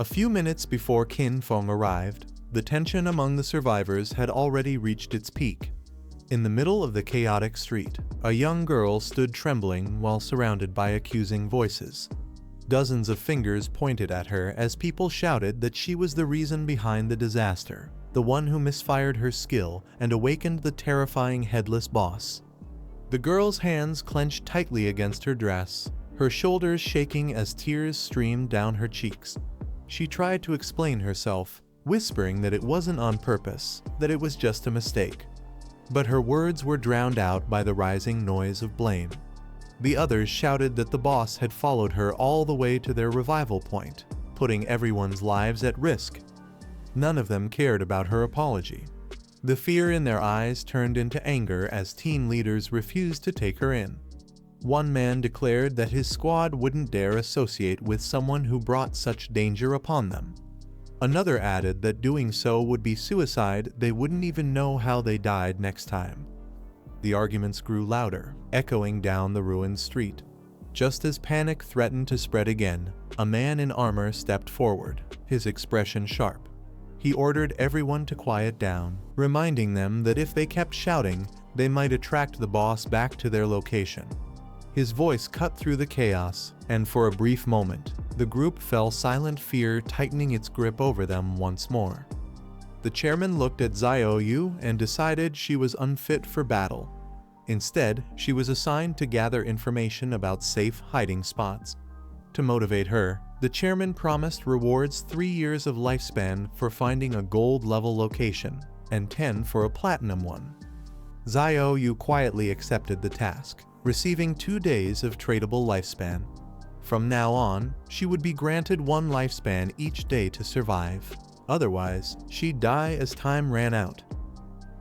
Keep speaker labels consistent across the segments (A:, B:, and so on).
A: A few minutes before Qin Feng arrived, the tension among the survivors had already reached its peak. In the middle of the chaotic street, a young girl stood trembling while surrounded by accusing voices. Dozens of fingers pointed at her as people shouted that she was the reason behind the disaster, the one who misfired her skill and awakened the terrifying headless boss. The girl's hands clenched tightly against her dress, her shoulders shaking as tears streamed down her cheeks. She tried to explain herself, whispering that it wasn't on purpose, that it was just a mistake. But her words were drowned out by the rising noise of blame. The others shouted that the boss had followed her all the way to their revival point, putting everyone's lives at risk. None of them cared about her apology. The fear in their eyes turned into anger as team leaders refused to take her in. One man declared that his squad wouldn't dare associate with someone who brought such danger upon them. Another added that doing so would be suicide, they wouldn't even know how they died next time. The arguments grew louder, echoing down the ruined street. Just as panic threatened to spread again, a man in armor stepped forward, his expression sharp. He ordered everyone to quiet down, reminding them that if they kept shouting, they might attract the boss back to their location. His voice cut through the chaos, and for a brief moment, the group fell silent, fear tightening its grip over them once more. The chairman looked at Xiaoyu and decided she was unfit for battle. Instead, she was assigned to gather information about safe hiding spots. To motivate her, the chairman promised rewards 3 years of lifespan for finding a gold-level location, and 10 for a platinum one. Xiaoyu quietly accepted the task, receiving 2 days of tradable lifespan. From now on, she would be granted 1 lifespan each day to survive. Otherwise, she'd die as time ran out.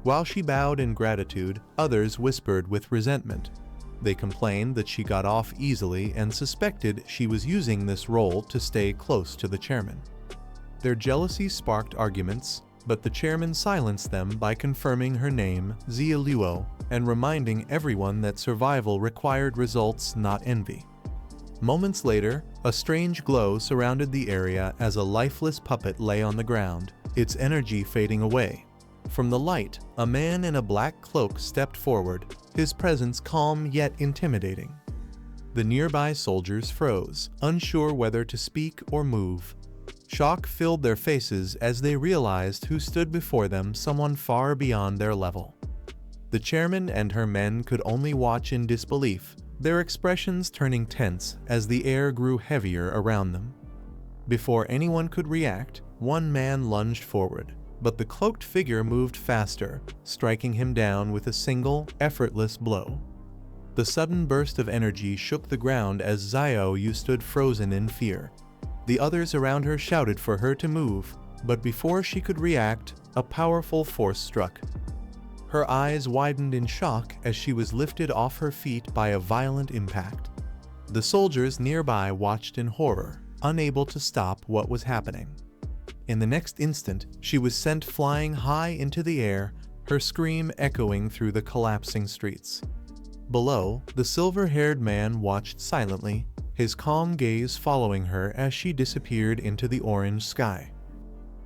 A: While she bowed in gratitude, others whispered with resentment. They complained that she got off easily and suspected she was using this role to stay close to the chairman. Their jealousy sparked arguments, but the chairman silenced them by confirming her name, Zialuo, and reminding everyone that survival required results, not envy. Moments later, a strange glow surrounded the area as a lifeless puppet lay on the ground, its energy fading away. From the light, a man in a black cloak stepped forward, his presence calm yet intimidating. The nearby soldiers froze, unsure whether to speak or move. Shock filled their faces as they realized who stood before them, someone far beyond their level. The chairman and her men could only watch in disbelief, their expressions turning tense as the air grew heavier around them. Before anyone could react, one man lunged forward, but the cloaked figure moved faster, striking him down with a single, effortless blow. The sudden burst of energy shook the ground as Xiaoyu stood frozen in fear. The others around her shouted for her to move, but before she could react, a powerful force struck. Her eyes widened in shock as she was lifted off her feet by a violent impact. The soldiers nearby watched in horror, unable to stop what was happening. In the next instant, she was sent flying high into the air, her scream echoing through the collapsing streets. Below, the silver-haired man watched silently, his calm gaze following her as she disappeared into the orange sky.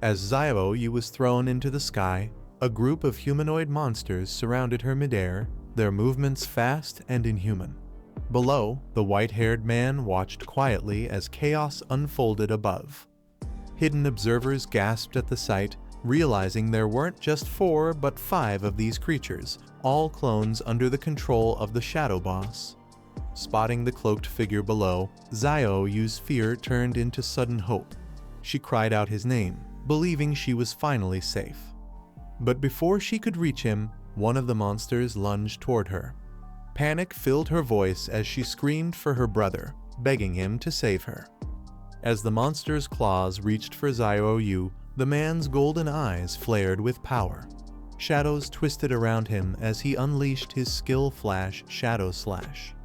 A: As Xiaoyu was thrown into the sky, a group of humanoid monsters surrounded her midair, their movements fast and inhuman. Below, the white-haired man watched quietly as chaos unfolded above. Hidden observers gasped at the sight, realizing there weren't just 4 but 5 of these creatures, all clones under the control of the Shadow Boss. Spotting the cloaked figure below, Xiaoyu's fear turned into sudden hope. She cried out his name, believing she was finally safe. But before she could reach him, one of the monsters lunged toward her. Panic filled her voice as she screamed for her brother, begging him to save her. As the monster's claws reached for Xiaoyu, the man's golden eyes flared with power. Shadows twisted around him as he unleashed his skill flash Shadow Slash.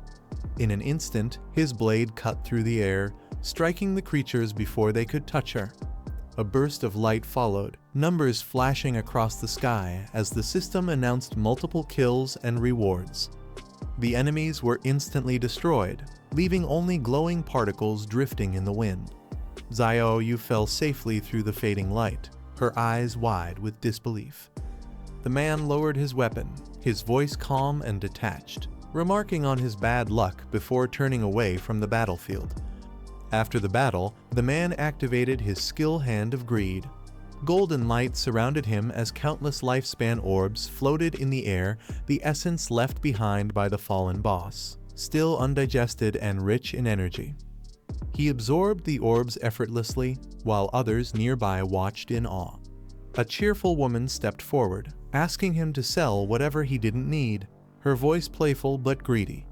A: In an instant, his blade cut through the air, striking the creatures before they could touch her. A burst of light followed, numbers flashing across the sky as the system announced multiple kills and rewards. The enemies were instantly destroyed, leaving only glowing particles drifting in the wind. Xiaoyu fell safely through the fading light, her eyes wide with disbelief. The man lowered his weapon, his voice calm and detached, remarking on his bad luck before turning away from the battlefield. After the battle, the man activated his skill Hand of Greed. Golden light surrounded him as countless lifespan orbs floated in the air, the essence left behind by the fallen boss, still undigested and rich in energy. He absorbed the orbs effortlessly, while others nearby watched in awe. A cheerful woman stepped forward, asking him to sell whatever he didn't need, her voice playful but greedy.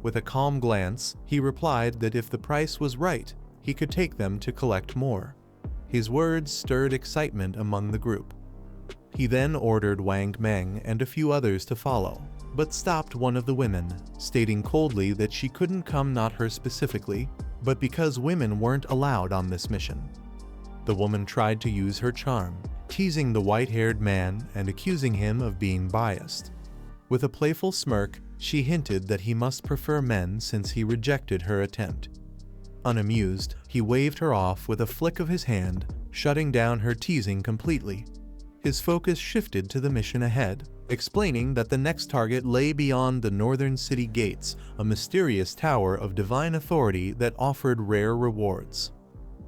A: With a calm glance, he replied that if the price was right, he could take them to collect more. His words stirred excitement among the group. He then ordered Wang Meng and a few others to follow, but stopped one of the women, stating coldly that she couldn't come, not her specifically, but because women weren't allowed on this mission. The woman tried to use her charm, teasing the white-haired man and accusing him of being biased. With a playful smirk, she hinted that he must prefer men since he rejected her attempt. Unamused, he waved her off with a flick of his hand, shutting down her teasing completely. His focus shifted to the mission ahead, explaining that the next target lay beyond the northern city gates, a mysterious tower of divine authority that offered rare rewards.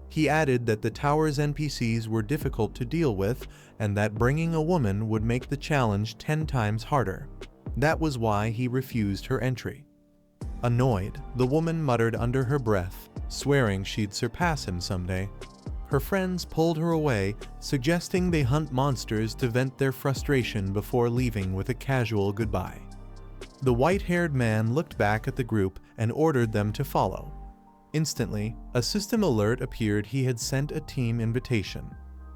A: He added that the tower's NPCs were difficult to deal with and that bringing a woman would make the challenge 10 times harder. That was why he refused her entry. Annoyed, the woman muttered under her breath, swearing she'd surpass him someday. Her friends pulled her away, suggesting they hunt monsters to vent their frustration before leaving with a casual goodbye. The white-haired man looked back at the group and ordered them to follow. Instantly, a system alert appeared. He had sent a team invitation.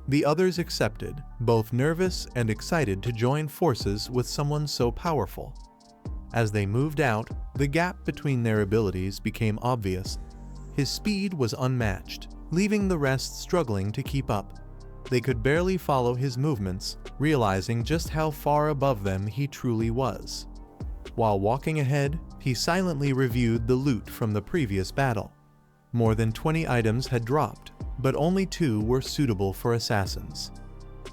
A: The others accepted, both nervous and excited to join forces with someone so powerful. As they moved out, the gap between their abilities became obvious. His speed was unmatched, leaving the rest struggling to keep up. They could barely follow his movements, realizing just how far above them he truly was. While walking ahead, he silently reviewed the loot from the previous battle. More than 20 items had dropped, but only 2 were suitable for assassins.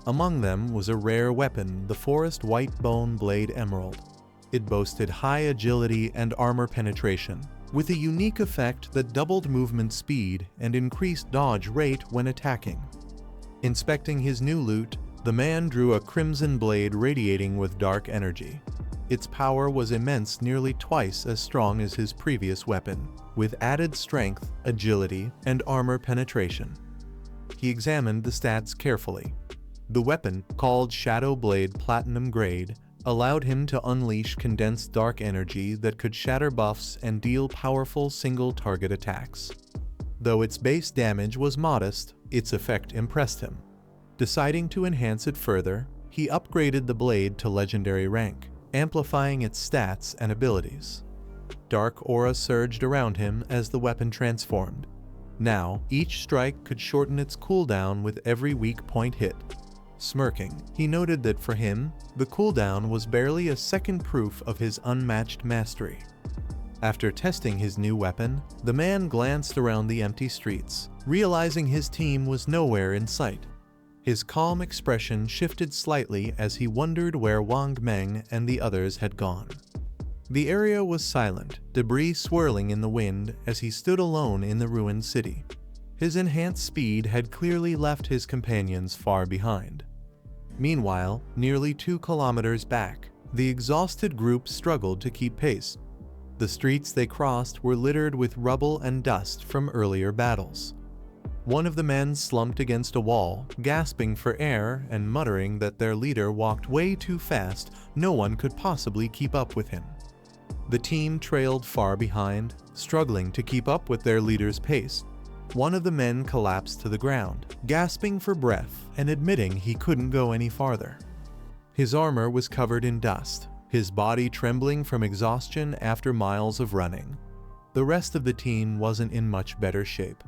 A: Among them was a rare weapon, the Forest White Bone Blade Emerald. It boasted high agility and armor penetration, with a unique effect that doubled movement speed and increased dodge rate when attacking. Inspecting his new loot, the man drew a crimson blade radiating with dark energy. Its power was immense, nearly twice as strong as his previous weapon, with added strength, agility, and armor penetration. He examined the stats carefully. The weapon, called Shadow Blade Platinum Grade, allowed him to unleash condensed dark energy that could shatter buffs and deal powerful single-target attacks. Though its base damage was modest, its effect impressed him. Deciding to enhance it further, he upgraded the blade to legendary rank, amplifying its stats and abilities. Dark aura surged around him as the weapon transformed. Now, each strike could shorten its cooldown with every weak point hit. Smirking, he noted that for him, the cooldown was barely a second proof of his unmatched mastery. After testing his new weapon, the man glanced around the empty streets, realizing his team was nowhere in sight. His calm expression shifted slightly as he wondered where Wang Meng and the others had gone. The area was silent, debris swirling in the wind as he stood alone in the ruined city. His enhanced speed had clearly left his companions far behind. Meanwhile, nearly 2 kilometers back, the exhausted group struggled to keep pace. The streets they crossed were littered with rubble and dust from earlier battles. One of the men slumped against a wall, gasping for air and muttering that their leader walked way too fast, no one could possibly keep up with him. The team trailed far behind, struggling to keep up with their leader's pace. One of the men collapsed to the ground, gasping for breath and admitting he couldn't go any farther. His armor was covered in dust, his body trembling from exhaustion after miles of running. The rest of the team wasn't in much better shape.